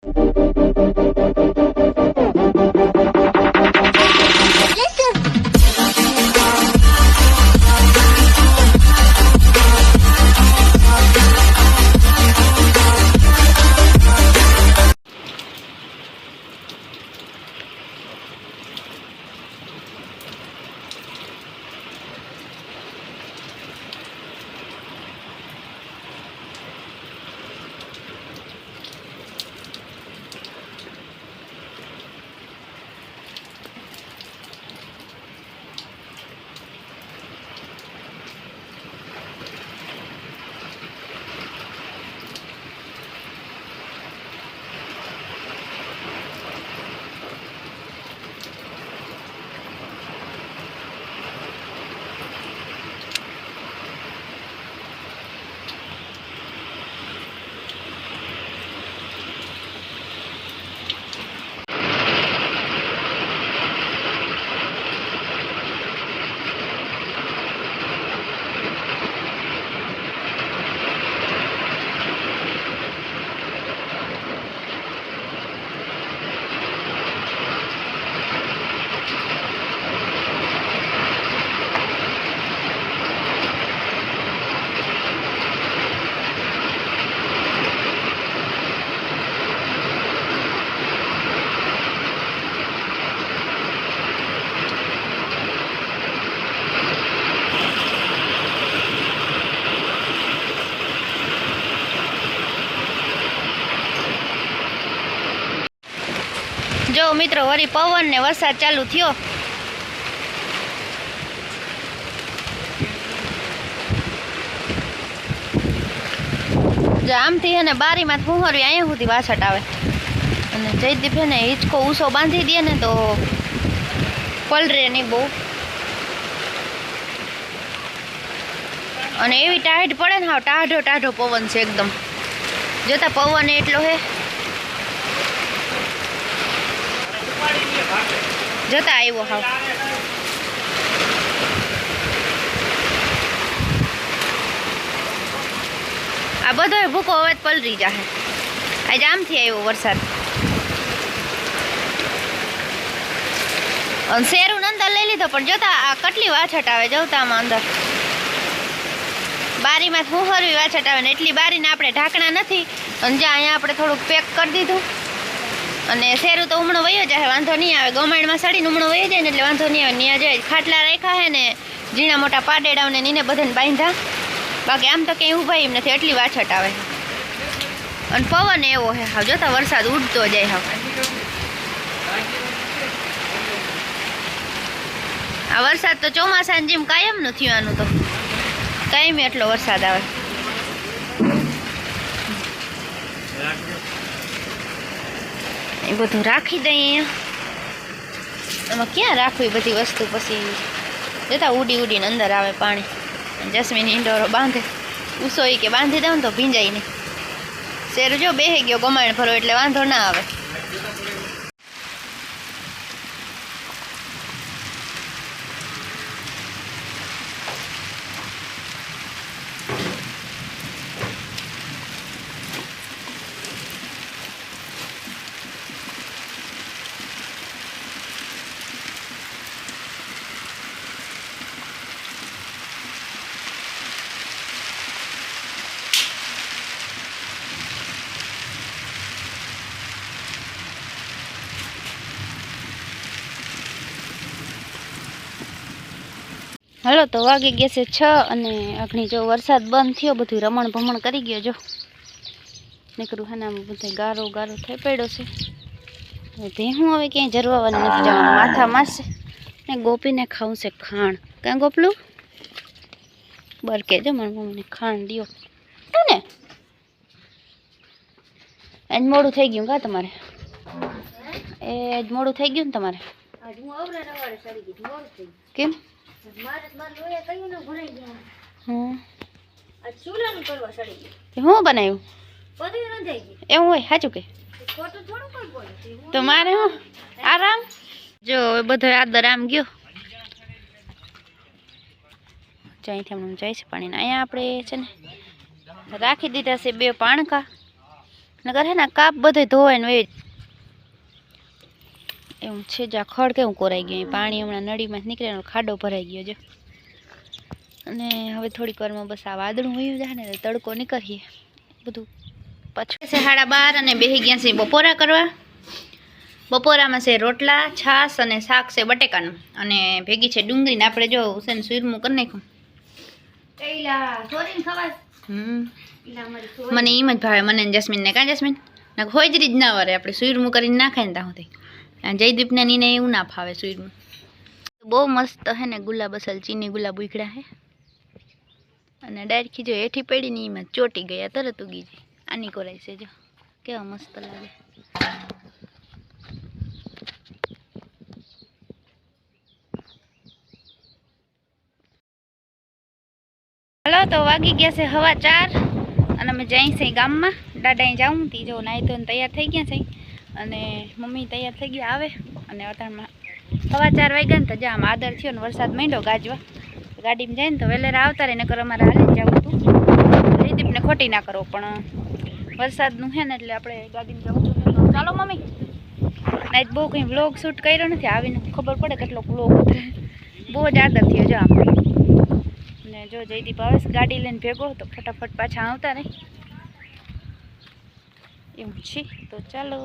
જો મિત્રો વળી પવન ને વરસાદ ચાલુ થયો। જો આમથી હે ને બારીમાં ફુહરવી અહીંયા સુધી વાછટ આવે અને જયદીપ હે ને હિંચકો ઊંચો બાંધી દે ને તો પલરે નહીં બહુ અને એવી ટાઢ પડે ને હાવ ટાઢો ટાઢો પવન છે એકદમ। જોતા પવન એટલો હે જતા આવ્યો હાવ આ બધો ભૂકો હવે પલરી જાહે। આજે આમથી આવ્યો વરસાદ અને શેરું અંદર લઈ લીધો પણ જોતા આ કેટલી વાછટ આવે જવતા આમાં અંદર બારીમાં ફુહરવી વાછટ આવે ને એટલી બારીને આપણે ઢાંકણા નથી અને જ્યાં અહીંયા આપણે થોડુંક પેક કરી દીધું અને શેરું તો ઉમણો વયો જાય વાંધો નહીં આવે। ગમાણમાં સડીને ઉમણો વયો જાય ને એટલે વાંધો નહીં આવે। ત્યાં જાય ખાટલા રાખ્યા હે ને ઝીણા મોટા પાડેડાઓને નીને બધાને બાંધ્યા બાકી આમ તો ક્યાંય ઊભા એમ નથી એટલી વાછટ આવે અને પવન એવો હે હાવ જોતા વરસાદ ઉડતો જાય હાવ। આ વરસાદ તો ચોમાસાની જેમ કાયમનું થયું આનું તો કાયમ એટલો વરસાદ આવે। એ બધું રાખી દઈએ અહીંયા એમાં ક્યાં રાખવી બધી વસ્તુ પછી જતા ઉડી ઉડીને અંદર આવે પાણી। જસ્મીન ઇન્ડોરો બાંધે ઉસો કે બાંધી દઉં ને તો ભીંજાય નહીં। શેર જો બેહી ગયો ગમાણ ભરો એટલે વાંધો ના આવે। હાલો તો વાગી ગયા છે 6 અને અઘણી જો વરસાદ બંધ થયો બધું રમણ ભમણ કરી ગયો। જો નીકળું હે ને આમ બધે ગારો ગારો થઈ પડ્યો છે। ભેહું હવે ક્યાંય જરવાવાની નથી જવાનું માથા મારશે ને ગોપીને ખાવું છે ખાણ। કાં ગોપલું બરકે જો મારી મમ્મીને ખાણ દો ને આજ મોડું થઈ ગયું કા તમારે એ આજ મોડું થઈ ગયું ને તમારે કેમ હું બનાવ્યું એવું હોય સાચું કે તો મારે હું આરામ જો બધો આદર આમ ગયો અહીંથી હમણાં જાય છે પાણીના। અહીંયા આપણે છે ને રાખી દીધા છે 2 પાણકા નકર હે ને કાપ બધે ધોવાય ને એવું છે. જા ખડ કેવું કોરાઈ ગયું, પાણી હમણાં નળીમાં નીકળે ખાડો ભરાઈ ગયો છે. અને હવે થોડીક વારમાં બસ આ વાદળું વયું જાય ને તડકો નીકળીએ બધું પાછું. 12:30 અને બેસી ગયા છે બપોરા કરવા. બપોરામાં છે રોટલા, છાશ અને શાક છે બટેકાનું, અને ભેગી છે ડુંગળીને. આપણે જો હુસેન સુરમું કરી નાખ્યું. મને એમ જ ભાવે, મને જસ્મીનને. કાં જસ્મીન ના હોજરી જ ના વરે, આપણે સુરમું કરીને નાખાય ને ત્યાં સુધી. જયદીપને નીને એવું ના ફાવે સુરમું. બહુ મસ્ત હે ને ગુલાબ અસલ ચીની ગુલાબ ઉખડ્યા હે, અને ડાયરેક્ટ જો હેઠી પડી ને એમાં ચોટી ગયા, તરત ઉગી જાય. આની કોરાઈ છે જો કેવા મસ્ત લાગે. હાલો તો વાગી ગયા છે 4:15 અને અમે જઈ છે ગામમાં. દાદા જાઉં તી જો નાઈ ધોઈને તૈયાર થઈ ગયા છે, અને મમ્મી તૈયાર થઈ ગયા આવે. અને અત્યારમાં 4:15 વાગ્યા ને તો જ્યાં આદર થયો ને વરસાદ માંડ્યો ગાજવા. ગાડીમાં જાય ને તો વેલેરા આવતા રહે, નકર અમારે હાલીને જવું હતું. જયદીપને ખોટી ના કરો, પણ વરસાદનું છે ને એટલે આપણે ગાડીમાં જવું હતું. ચાલો મમ્મી. આજ બહુ કંઈ વ્લોગ શૂટ કર્યો નથી, આવીને ખબર પડે કેટલો વ્લોગ ઉતરે. બહુ જ આદર થયો જો આપણે. ને જો જયદીપ આવે ગાડી લઈને ભેગો તો ફટાફટ પાછા આવતા રહે એવું છે. તો ચાલો.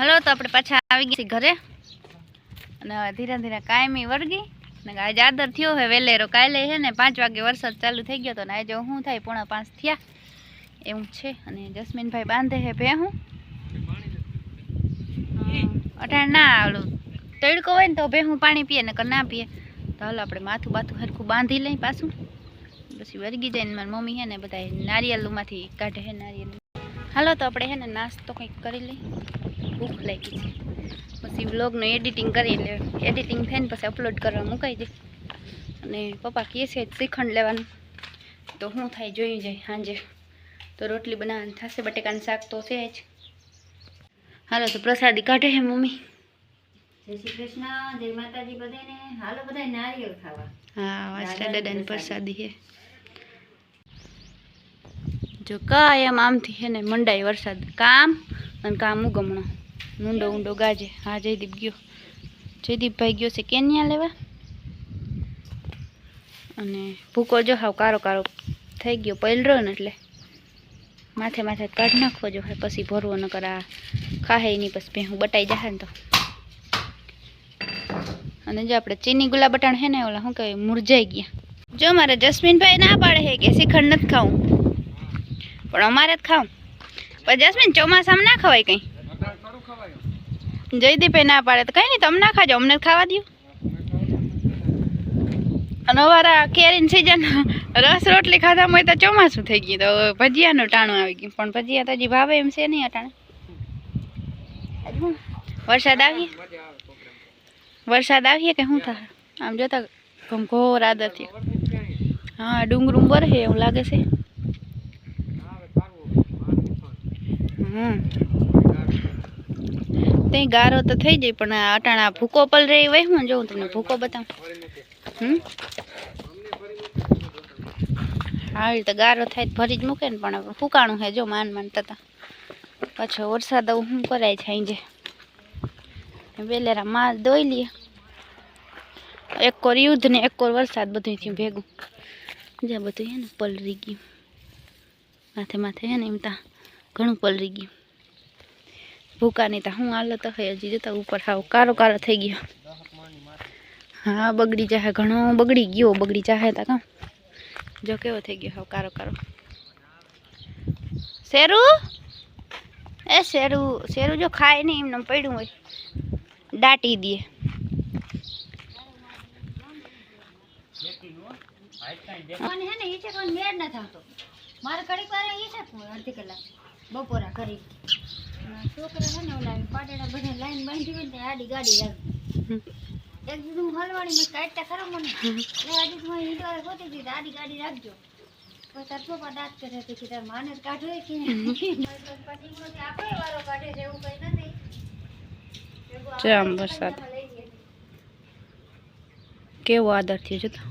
હલો તો આપણે પાછા આવી ગયા ઘરે, અને ધીરે ધીરે કાયમી વળગી ને આજ આદર થયો હે વેલેરો. કાલે છે ને 5 વાગે વરસાદ ચાલુ થઈ ગયો હતો ને આજે શું થાય 4:45 થયા એવું છે. અને જસ્મીનભાઈ બાંધે હે ભેહું. અટાણ ના આવડું તડકો હોય ને તો ભેહું પાણી પીએ, નકર ના પીએ. તો હાલો આપણે માથું બાથું હરખું બાંધી લઈ પાછું, પછી વળગી જાય ને મારી મમ્મી હે ને બધા નારિયેલમાંથી કાઢે હે નારિયેલ. હાલો તો આપણે હે ને નાસ્તો કંઈક કરી લઈ, ભૂખ લાગી છે. પછી વ્લોગનું એડિટિંગ કરી લે, એડિટિંગ થઈને પછી અપલોડ કરવા મુકાઈ દે. અને પપ્પા કહે છે શ્રીખંડ લેવાનું, તો શું થાય જોઈ જાય સાંજે. તો રોટલી બનાવવાની થશે, બટેકાનું શાક તો છે જ. હાલો તો પ્રસાદી કાઢે હે મમ્મી. જય શ્રી કૃષ્ણ, જય માતાજી બધાને. હાલો બધા નારિયેળ ખાવા. હા વાસડા દાદાની પ્રસાદી છે. જો કાયમ આમથી હે ને મંડાય વરસાદ, કામ અને કામ ઉગમણો ઊંડો ઊંડો ગાજે. હા જયદીપ ગયો, જયદીપભાઈ ગયો છે કેન્યા લેવા. અને ભૂકો જો હાવ કારો કારો થઈ ગયો પલરો ને, એટલે માથે માથે કાઢી નાખવો જો, પછી ભરવો ન કર આ ખાહે નહીં, પછી ભેહું બટાઈ જાય ને તો. અને જો આપણે ચીની ગુલાબ બટાણ હે ને ઓલા શું કહેવાય મુરઝાઈ ગયા. જો મારે જસ્મીનભાઈ ના પાડે છે કે શ્રીખંડ નથી ખાવું, પણ અમારે જ ખાવ પણ જસ્મીન ચોમાસામાં ના ખવાય કંઈ જયદીપે ના પાડે તો કંઈ નહીં તમે ના ખાજો અમને ખાવા દો અને અમારા કેરીની સિઝન રસ રોટલી ખાધા હોય તો ચોમાસું થઈ ગયું તો ભજીયાનું ટાણું આવી ગયું પણ ભજીયા તો હજી ભાવે એમ છે નહીં અટાણે વરસાદ આવીએ કે શું થાય આમ જોતા ઘોર આદત છે હા ડુંગરું બરહે એવું લાગે છે ત્યાં ગારો તો થઈ જાય પણ અટાણા ભૂકો પલ રહી હોય હું જોઉં તમને ભૂકો બતાવું આવી તો ગારો થાય ભરી જ મૂકે ને પણ ફૂકાણું હે જો માન થતા પાછો વરસાદ શું કરાય છે અહીં જે વેલેરા માલ દોઈ લઈએ એક કોર યુદ્ધ ને એક કોર વરસાદ બધું થયું ભેગું જ્યાં બધું હે ને પલરી ગયું માથે હે ને એમ તા ઘણું પલરી ગયું ભૂકાની તા હું હાલત હે હજી જતા ઉપર હાવ કારો થઈ ગયો હા બગડી જાહે ઘણો બગડી જાહે તા કામ જો કેવો થઈ ગયો હાવ કારો શેરું જો ખાય નહીં એમને પડ્યું હોય દાટી દે મને હે ને ઈ છે કોઈ મેળ ન થાતો મારે કડીક વાર ઈ છે અડધી કલાક બપોરા કરી છોકરા હે ને ઓલા પાટેડા બધા લાઈન બાંધી હોય ને આડી ગાડી લાગી એક દીધું હલવાણી મેં કાઢતા ખરો મને આજે તું ઈંડવારે ગોતી દીધી આડી ગાડી રાખજો પછી તાર પપ્પા દાંત કરે છે કે તાર માને જ કાઢો કે આપણે વારો કાઢે છે એવું કઈ નથી જામ વરસાદ કેવો આદર થયો જોતા